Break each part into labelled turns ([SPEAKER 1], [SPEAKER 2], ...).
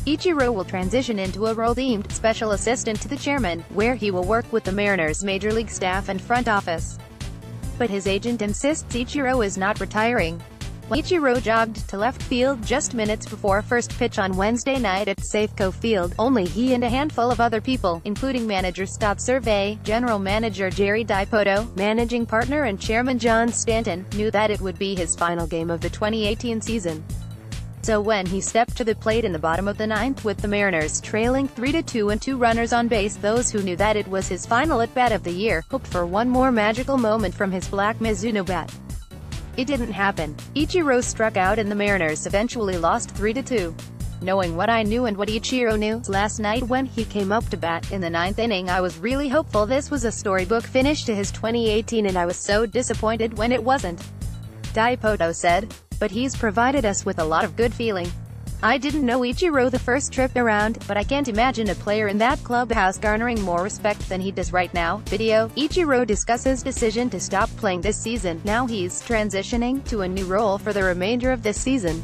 [SPEAKER 1] Ichiro will transition into a role deemed special assistant to the chairman, where he will work with the Mariners' major league staff and front office. But his agent insists Ichiro is not retiring. Ichiro jogged to left field just minutes before first pitch on Wednesday night at Safeco Field. Only he and a handful of other people, including manager Scott Servais, general manager Jerry Dipoto, managing partner and chairman John Stanton, knew that it would be his final game of the 2018 season. So when he stepped to the plate in the bottom of the ninth with the Mariners trailing 3-2 and 2 runners on base, those who knew that it was his final at-bat of the year hoped for one more magical moment from his black Mizuno bat. It didn't happen. Ichiro struck out and the Mariners eventually lost 3-2. Knowing what I knew and what Ichiro knew, last night when he came up to bat in the ninth inning, I was really hopeful this was a storybook finish to his 2018, and I was so disappointed when it wasn't. Dipoto said. But he's provided us with a lot of good feeling. I didn't know Ichiro the first trip around, but I can't imagine a player in that clubhouse garnering more respect than he does right now. Video. Ichiro discusses decision to stop playing this season. Now he's transitioning to a new role for the remainder of this season.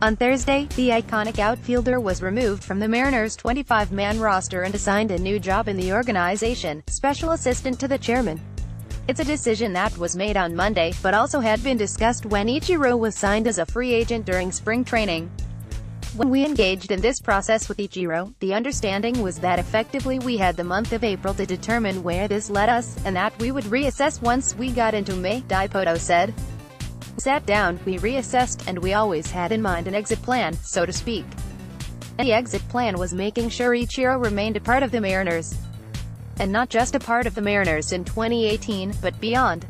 [SPEAKER 1] On Thursday, the iconic outfielder was removed from the Mariners' 25-man roster and assigned a new job in the organization, special assistant to the chairman. It's a decision that was made on Monday, but also had been discussed when Ichiro was signed as a free agent during spring training. When we engaged in this process with Ichiro, the understanding was that effectively we had the month of April to determine where this led us, and that we would reassess once we got into May, Dipoto said. We sat down, we reassessed, and we always had in mind an exit plan, so to speak. And the exit plan was making sure Ichiro remained a part of the Mariners. And not just a part of the Mariners in 2018, but beyond.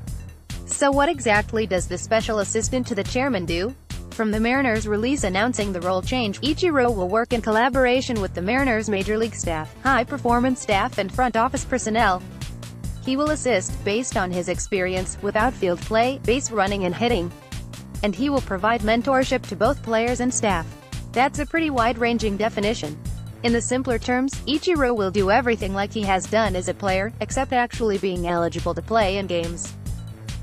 [SPEAKER 1] So what exactly does the special assistant to the chairman do? From the Mariners' release announcing the role change, Ichiro will work in collaboration with the Mariners' major league staff, high-performance staff and front office personnel. He will assist, based on his experience, with outfield play, base running and hitting. And he will provide mentorship to both players and staff. That's a pretty wide-ranging definition. In the simpler terms, Ichiro will do everything like he has done as a player, except actually being eligible to play in games.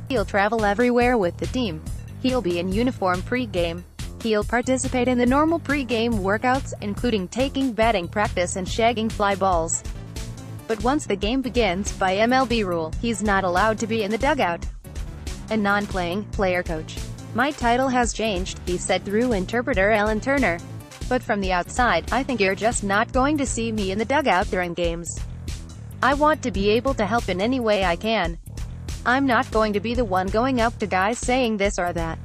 [SPEAKER 1] He'll travel everywhere with the team. He'll be in uniform pre-game. He'll participate in the normal pre-game workouts, including taking batting practice and shagging fly balls. But once the game begins, by MLB rule, he's not allowed to be in the dugout. A non-playing player coach. My title has changed, he said through interpreter Ellen Turner. But from the outside, I think you're just not going to see me in the dugout during games. I want to be able to help in any way I can. I'm not going to be the one going up to guys saying this or that.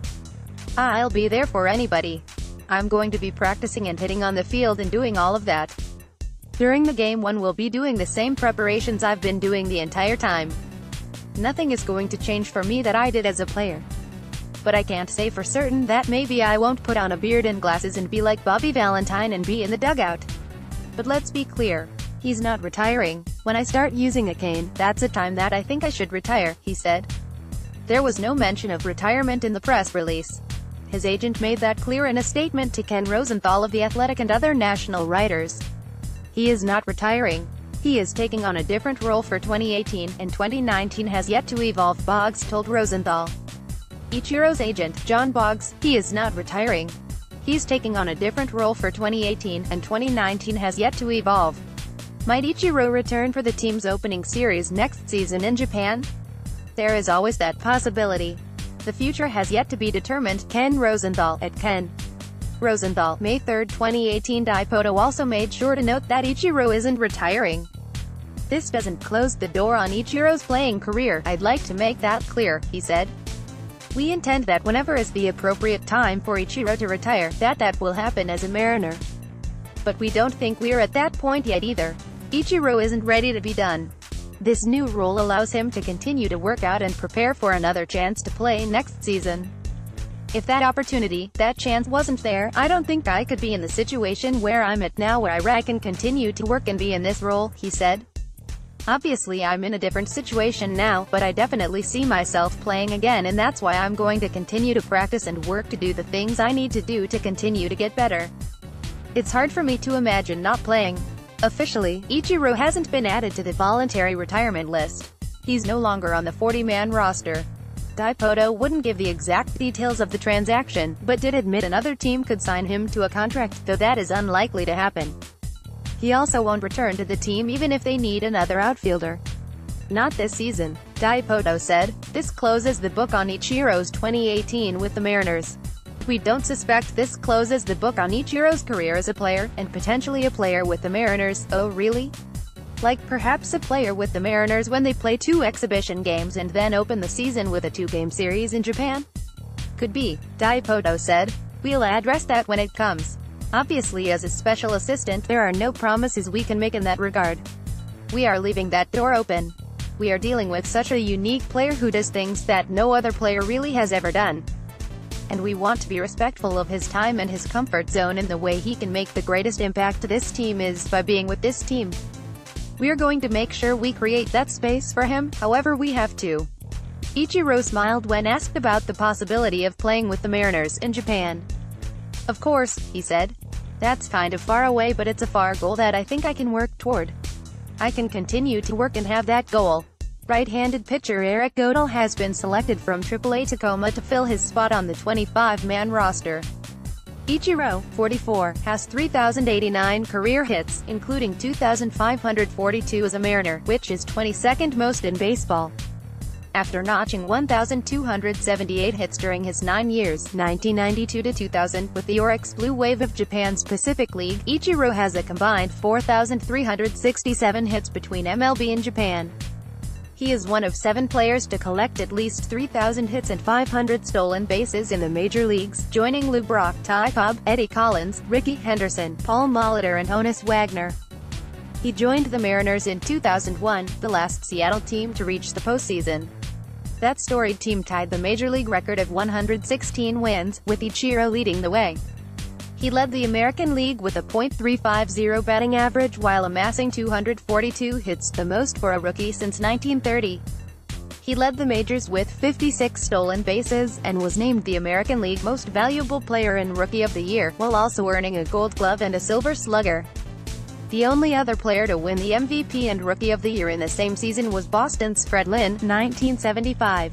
[SPEAKER 1] I'll be there for anybody. I'm going to be practicing and hitting on the field and doing all of that. During the game, one will be doing the same preparations I've been doing the entire time. Nothing is going to change for me that I did as a player. But I can't say for certain that maybe I won't put on a beard and glasses and be like Bobby Valentine and be in the dugout. But let's be clear. He's not retiring. When I start using a cane, that's a time that I think I should retire, he said. There was no mention of retirement in the press release. His agent made that clear in a statement to Ken Rosenthal of The Athletic and other national writers. He is not retiring. He is taking on a different role for 2018, and 2019 has yet to evolve, Boggs told Rosenthal. Ichiro's agent, John Boggs, he is not retiring. He's taking on a different role for 2018, and 2019 has yet to evolve. Might Ichiro return for the team's opening series next season in Japan? There is always that possibility. The future has yet to be determined, Ken Rosenthal, at Ken Rosenthal, May 3, 2018. Dipoto also made sure to note that Ichiro isn't retiring. This doesn't close the door on Ichiro's playing career, I'd like to make that clear, he said. We intend that whenever is the appropriate time for Ichiro to retire, that will happen as a Mariner. But we don't think we're at that point yet either. Ichiro isn't ready to be done. This new role allows him to continue to work out and prepare for another chance to play next season. If that opportunity, that chance wasn't there, I don't think I could be in the situation where I'm at now, where I can continue to work and be in this role, he said. Obviously I'm in a different situation now, but I definitely see myself playing again, and that's why I'm going to continue to practice and work to do the things I need to do to continue to get better. It's hard for me to imagine not playing. Officially, Ichiro hasn't been added to the voluntary retirement list. He's no longer on the 40-man roster. Dipoto wouldn't give the exact details of the transaction, but did admit another team could sign him to a contract, though that is unlikely to happen. He also won't return to the team even if they need another outfielder. Not this season, Dipoto said. This closes the book on Ichiro's 2018 with the Mariners. We don't suspect this closes the book on Ichiro's career as a player, and potentially a player with the Mariners. Oh really? Like perhaps a player with the Mariners when they play 2 exhibition games and then open the season with a 2-game series in Japan? Could be, Dipoto said. We'll address that when it comes. Obviously, as a special assistant, there are no promises we can make in that regard. We are leaving that door open. We are dealing with such a unique player who does things that no other player really has ever done. And we want to be respectful of his time and his comfort zone, and the way he can make the greatest impact to this team is by being with this team. We are going to make sure we create that space for him, however we have to. Ichiro smiled when asked about the possibility of playing with the Mariners in Japan. Of course, he said. That's kind of far away, but it's a far goal that I think I can work toward. I can continue to work and have that goal. Right-handed pitcher Eric Godel has been selected from AAA Tacoma to fill his spot on the 25-man roster. Ichiro, 44, has 3,089 career hits, including 2,542 as a Mariner, which is 22nd most in baseball. After notching 1,278 hits during his 9 years, 1992 to 2000, with the Oryx Blue Wave of Japan's Pacific League, Ichiro has a combined 4,367 hits between MLB and Japan. He is one of 7 players to collect at least 3,000 hits and 500 stolen bases in the major leagues, joining Lou Brock, Ty Cobb, Eddie Collins, Ricky Henderson, Paul Molitor and Honus Wagner. He joined the Mariners in 2001, the last Seattle team to reach the postseason. That storied team tied the major league record of 116 wins, with Ichiro leading the way. He led the American League with a .350 batting average while amassing 242 hits, the most for a rookie since 1930. He led the majors with 56 stolen bases, and was named the American League Most Valuable Player and Rookie of the Year, while also earning a Gold Glove and a Silver Slugger. The only other player to win the MVP and Rookie of the Year in the same season was Boston's Fred Lynn, 1975.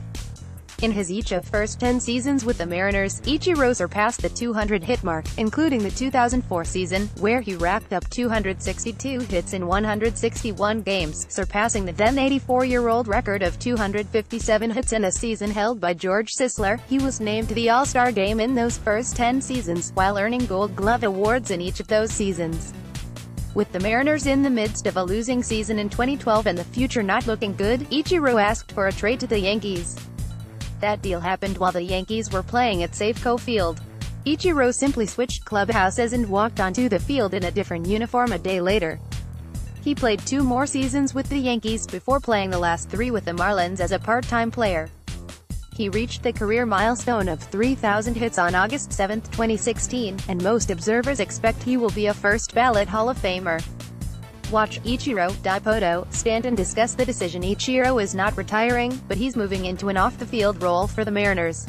[SPEAKER 1] In his each of first 10 seasons with the Mariners, Ichiro surpassed the 200-hit mark, including the 2004 season, where he racked up 262 hits in 161 games, surpassing the then 84-year-old record of 257 hits in a season held by George Sisler. He was named to the All-Star Game in those first 10 seasons, while earning Gold Glove awards in each of those seasons. With the Mariners in the midst of a losing season in 2012 and the future not looking good, Ichiro asked for a trade to the Yankees. That deal happened while the Yankees were playing at Safeco Field. Ichiro simply switched clubhouses and walked onto the field in a different uniform a day later. He played 2 more seasons with the Yankees before playing the last 3 with the Marlins as a part-time player. He reached the career milestone of 3,000 hits on August 7, 2016, and most observers expect he will be a first-ballot Hall of Famer. Watch Ichiro, Dipoto, Stanton discuss the decision. Ichiro is not retiring, but he's moving into an off-the-field role for the Mariners.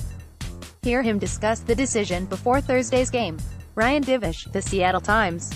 [SPEAKER 1] Hear him discuss the decision before Thursday's game. Ryan Divish, The Seattle Times.